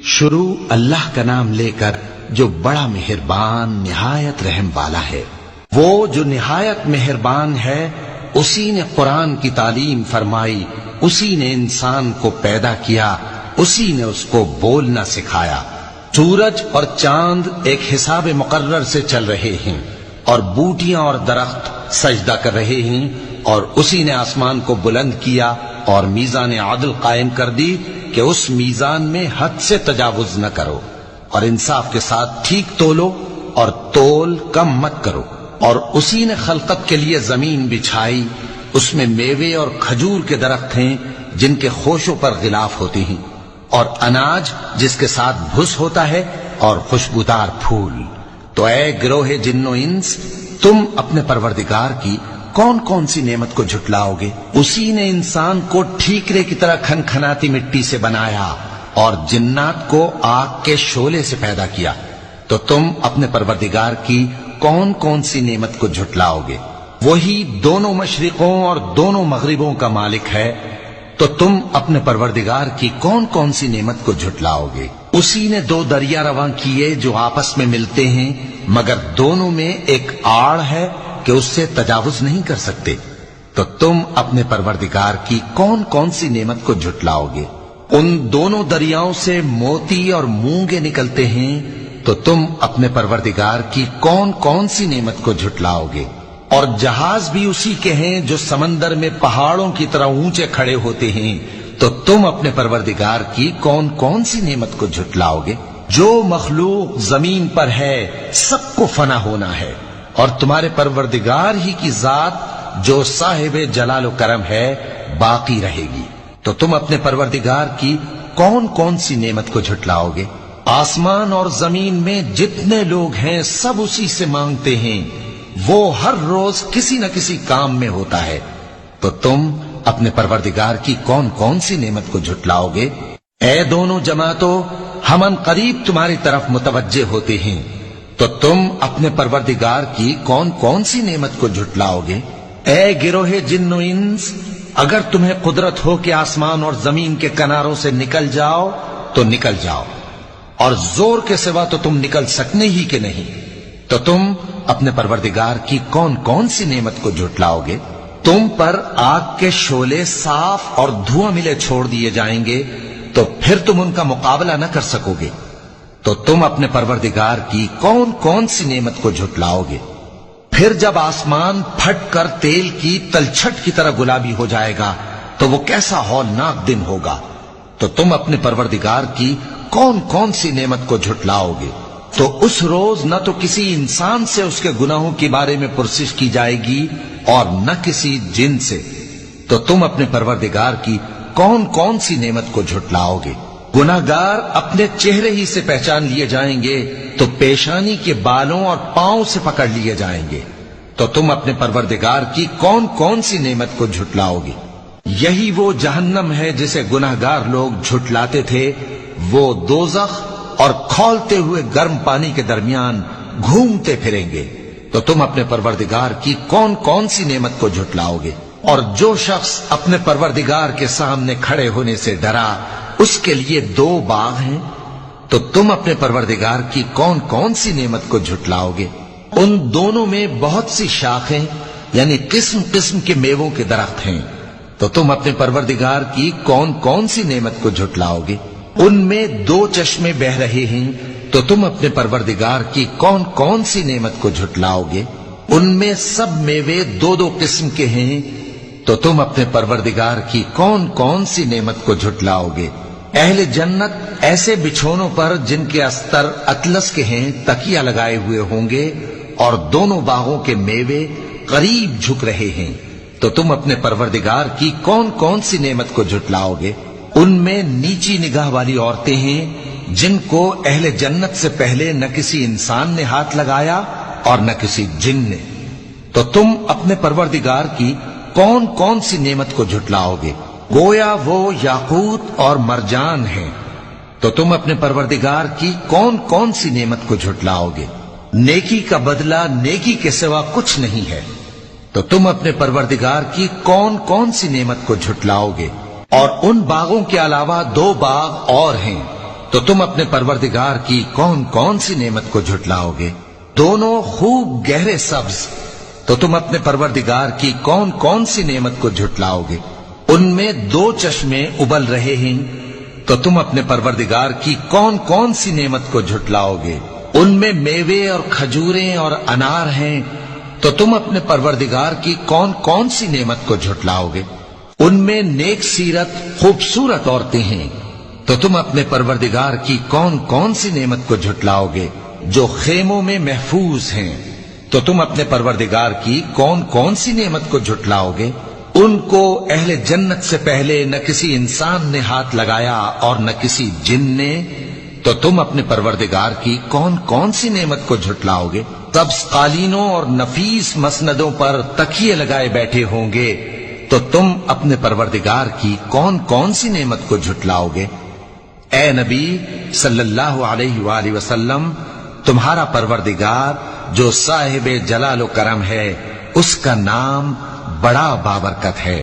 شروع اللہ کا نام لے کر جو بڑا مہربان نہایت رحم والا ہے۔ وہ جو نہایت مہربان ہے، اسی نے قرآن کی تعلیم فرمائی، اسی نے انسان کو پیدا کیا، اسی نے اس کو بولنا سکھایا۔ سورج اور چاند ایک حساب مقرر سے چل رہے ہیں، اور بوٹیاں اور درخت سجدہ کر رہے ہیں، اور اسی نے آسمان کو بلند کیا اور میزان عدل قائم کر دی کہ اس میزان میں حد سے تجاوز نہ کرو، اور انصاف کے ساتھ ٹھیک تولو اور تول کم مت کرو۔ اور اسی نے خلقت کے لیے زمین بچھائی، اس میں میوے اور کھجور کے درخت ہیں جن کے خوشوں پر غلاف ہوتے ہیں، اور اناج جس کے ساتھ بھس ہوتا ہے، اور خوشبودار پھول۔ تو اے گروہ جن و انس، تم اپنے پروردگار کی کون کون سی نعمت کو جھٹلاؤ گے؟ اسی نے انسان کو ٹھیکرے کی طرح کھنکھناتی مٹی سے بنایا اور جنات کو آگ کے شعلے سے پیدا کیا۔ تو تم اپنے پروردگار کی کون کون سی نعمت کو جھٹلاؤ گے؟ وہی دونوں مشرقوں اور دونوں مغربوں کا مالک ہے، تو تم اپنے پروردگار کی کون کون سی نعمت کو جھٹلاؤ گے؟ اسی نے دو دریا رواں کیے جو آپس میں ملتے ہیں، مگر دونوں میں ایک آڑ ہے کہ اس سے تجاوز نہیں کر سکتے۔ تو تم اپنے پروردگار کی کون کون سی نعمت کو جھٹلاؤ گے؟ ان دونوں دریاؤں سے موتی اور مونگے نکلتے ہیں، تو تم اپنے پروردگار کی کون کون سی نعمت کو جھٹلاؤ گے؟ اور جہاز بھی اسی کے ہیں جو سمندر میں پہاڑوں کی طرح اونچے کھڑے ہوتے ہیں، تو تم اپنے پروردگار کی کون کون سی نعمت کو جھٹلاؤ گے؟ جو مخلوق زمین پر ہے سب کو فنا ہونا ہے، اور تمہارے پروردگار ہی کی ذات جو صاحب جلال و کرم ہے باقی رہے گی۔ تو تم اپنے پروردگار کی کون کون سی نعمت کو جھٹلاؤ گے؟ آسمان اور زمین میں جتنے لوگ ہیں سب اسی سے مانگتے ہیں، وہ ہر روز کسی نہ کسی کام میں ہوتا ہے۔ تو تم اپنے پروردگار کی کون کون سی نعمت کو جھٹلاؤ گے؟ اے دونوں جماعتوں، ہم ان قریب تمہاری طرف متوجہ ہوتے ہیں، تو تم اپنے پروردگار کی کون کون سی نعمت کو جھٹلاؤ گے؟ اے گروہ جن و انس، اگر تمہیں قدرت ہو کہ آسمان اور زمین کے کناروں سے نکل جاؤ تو نکل جاؤ، اور زور کے سوا تو تم نکل سکنے ہی کہ نہیں، تو تم اپنے پروردگار کی کون کون سی نعمت کو جھٹلاؤ گے؟ تم پر آگ کے شعلے صاف اور دھواں ملے چھوڑ دیے جائیں گے، تو پھر تم ان کا مقابلہ نہ کر سکو گے۔ تو تم اپنے پروردگار کی کون کون سی نعمت کو جھٹلاؤ گے؟ پھر جب آسمان پھٹ کر تیل کی تلچھٹ کی طرح گلابی ہو جائے گا تو وہ کیسا ہولناک دن ہوگا۔ تو تم اپنے پروردگار کی کون کون سی نعمت کو جھٹلاؤ گے؟ تو اس روز نہ تو کسی انسان سے اس کے گناہوں کے بارے میں پرسش کی جائے گی اور نہ کسی جن سے۔ تو تم اپنے پروردگار کی کون کون سی نعمت کو جھٹلاؤ گے؟ گناہگار اپنے چہرے ہی سے پہچان لیے جائیں گے تو پیشانی کے بالوں اور پاؤں سے پکڑ لیے جائیں گے۔ تو تم اپنے پروردگار کی کون کون سی نعمت کو جھٹلاؤ گے؟ یہی وہ جہنم ہے جسے گناہگار لوگ جھٹلاتے تھے، وہ دوزخ اور کھولتے ہوئے گرم پانی کے درمیان گھومتے پھریں گے۔ تو تم اپنے پروردگار کی کون کون سی نعمت کو جھٹلاؤ گے؟ اور جو شخص اپنے پروردگار کے سامنے کھڑے ہونے سے ڈرا، اس کے لیے دو باغ ہیں۔ تو تم اپنے پروردگار کی کون کون سی نعمت کو جھٹلاؤ گے؟ ان دونوں میں بہت سی شاخیں یعنی قسم قسم کے میووں کے درخت ہیں۔ تو تم اپنے پروردگار کی کون کون سی نعمت کو جھٹلاؤ گے؟ ان میں دو چشمے بہ رہے ہیں، تو تم اپنے پروردگار کی کون کون سی نعمت کو جھٹلاؤ گے؟ ان میں سب میوے دو دو قسم کے ہیں، تو تم اپنے پروردگار کی کون کون سی نعمت کو جھٹلاؤ گے؟ اہل جنت ایسے بچھونوں پر جن کے استر اطلس کے ہیں تکیہ لگائے ہوئے ہوں گے، اور دونوں باغوں کے میوے قریب جھک رہے ہیں۔ تو تم اپنے پروردگار کی کون کون سی نعمت کو جھٹلاؤ گے؟ ان میں نیچی نگاہ والی عورتیں ہیں جن کو اہل جنت سے پہلے نہ کسی انسان نے ہاتھ لگایا اور نہ کسی جن نے۔ تو تم اپنے پروردگار کی کون کون سی نعمت کو جھٹلاؤ گے؟ گویا وہ یاقوت اور مرجان ہیں۔ تو تم اپنے پروردگار کی کون کون سی نعمت کو جھٹلاؤ گے؟ نیکی کا بدلہ نیکی کے سوا کچھ نہیں ہے۔ تو تم اپنے پروردگار کی کون کون سی نعمت کو جھٹلاؤ گے؟ اور ان باغوں کے علاوہ دو باغ اور ہیں، تو تم اپنے پروردگار کی کون کون سی نعمت کو جھٹلاؤ گے؟ دونوں خوب گہرے سبز، تو تم اپنے پروردگار کی کون کون سی نعمت کو جھٹلاؤ گے؟ ان میں 2 چشمے ابل رہے ہیں، تو تم اپنے پروردگار کی کون کون سی نعمت کو جھٹلاؤ گے؟ ان میں میوے اور کھجوریں اور انار ہیں، تو تم اپنے پروردگار کی کون کون سی نعمت کو جھٹلاؤ گے؟ ان میں نیک سیرت خوبصورت عورتیں ہیں، تو تم اپنے پروردگار کی کون کون سی نعمت کو جھٹلاؤ گے؟ جو خیموں میں محفوظ ہیں، تو تم اپنے پروردگار کی کون کون سی نعمت کو جھٹلاؤ گے؟ ان کو اہل جنت سے پہلے نہ کسی انسان نے ہاتھ لگایا اور نہ کسی جن نے، تو تم اپنے پروردگار کی کون کون سی نعمت کو جھٹلاؤ گے؟ سبز قالینوں اور نفیس مسندوں پر تکیے لگائے بیٹھے ہوں گے، تو تم اپنے پروردگار کی کون کون سی نعمت کو جھٹلاؤ گے؟ اے نبی صلی اللہ علیہ وآلہ وسلم، تمہارا پروردگار جو صاحب جلال و کرم ہے، اس کا نام بڑا بابرکت ہے۔